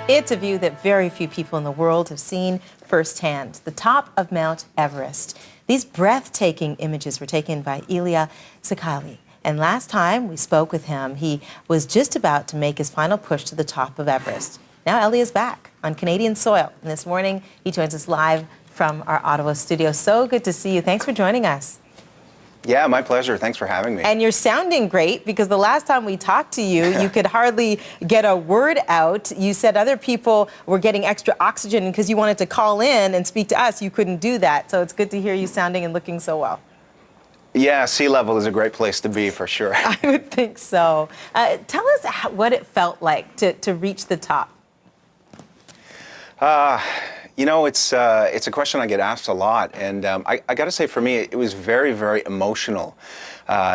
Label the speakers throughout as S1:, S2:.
S1: It's a view that very few people in the world have seen firsthand, the top of Mount Everest. These breathtaking images were taken by Elia Saikaly. And last time we spoke with him, he was just about to make his final push to the top of Everest. Now Elia's back on Canadian soil. And this morning, he joins us live from our Ottawa studio. So good to see you. Thanks for joining us.
S2: Yeah, my pleasure. Thanks for having me.
S1: And you're sounding great, because the last time we talked to you, you could hardly get a word out. You said other people were getting extra oxygen because you wanted to call in and speak to us. You couldn't do that. So it's good to hear you sounding and looking so well.
S2: Yeah, sea level is a great place to be, for sure.
S1: I would think so. Tell us what it felt like to reach the top.
S2: You know, it's a question I get asked a lot, and I got to say, for me, it was very, very emotional.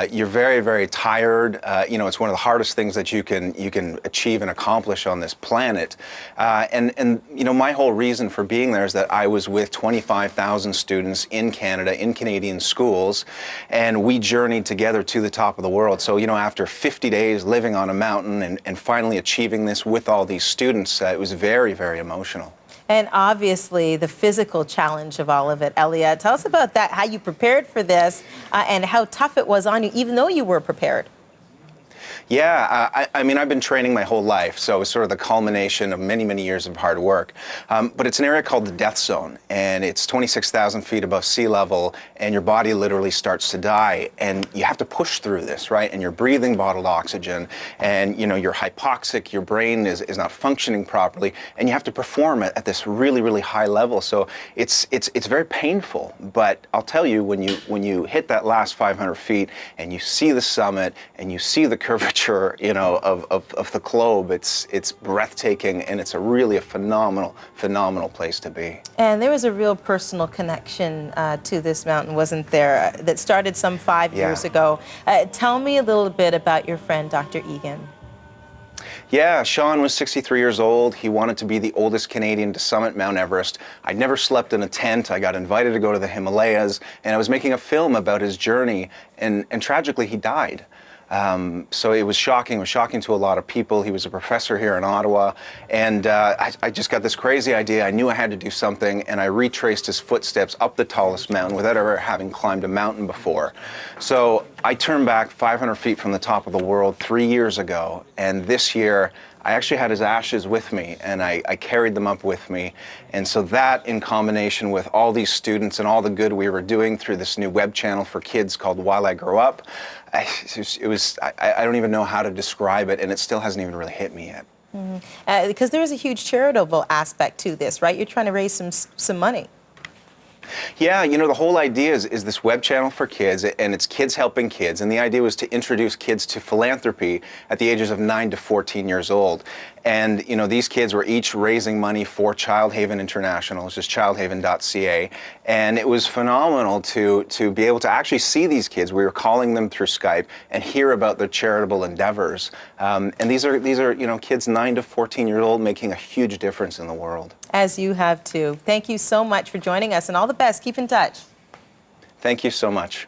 S2: You're very, very tired. You know, it's one of the hardest things that you can achieve and accomplish on this planet. And you know, my whole reason for being there is that I was with 25,000 students in Canada, in Canadian schools, and we journeyed together to the top of the world. So, you know, after 50 days living on a mountain and finally achieving this with all these students, it was very, very emotional.
S1: And obviously, the physical challenge of all of it. Elia, tell us about that, how you prepared for this, and how tough it was on you, even though you were prepared.
S2: Yeah, I mean, I've been training my whole life, so it's sort of the culmination of many, many years of hard work. But it's an area called the death zone, and it's 26,000 feet above sea level, and your body literally starts to die, and you have to push through this, right? And you're breathing bottled oxygen, and you know, you're hypoxic, your brain is not functioning properly, and you have to perform at this really, really high level. So it's very painful. But I'll tell you, when you hit that last 500 feet, and you see the summit, and you see the curvature, you know, of the globe, it's breathtaking, and it's really a phenomenal place to be.
S1: And there was a real personal connection to this mountain, wasn't there, that started some 5 years ago. Tell me a little bit about your friend, Dr. Egan.
S2: Yeah, Sean was 63 years old. He wanted to be the oldest Canadian to summit Mount Everest. I'd never slept in a tent. I got invited to go to the Himalayas, and I was making a film about his journey, and tragically he died. So it was shocking to a lot of people. He was a professor here in Ottawa, and I just got this crazy idea. I knew I had to do something, and I retraced his footsteps up the tallest mountain without ever having climbed a mountain before. So I turned back 500 feet from the top of the world 3 years ago, and this year I actually had his ashes with me, and I carried them up with me. And so that, in combination with all these students and all the good we were doing through this new web channel for kids called While I Grow Up, I don't even know how to describe it, and it still hasn't even really hit me yet.
S1: Because there is a huge charitable aspect to this, right? You're trying to raise some money.
S2: Yeah, you know, the whole idea is this web channel for kids, and it's kids helping kids. And the idea was to introduce kids to philanthropy at the ages of 9 to 14 years old. And, you know, these kids were each raising money for Child Haven International, which is childhaven.ca. And it was phenomenal to be able to actually see these kids. We were calling them through Skype and hear about their charitable endeavors. And these are, you know, kids 9 to 14 years old making a huge difference in the world.
S1: As you have too. Thank you so much for joining us, and all the best. Keep in touch.
S2: Thank you so much.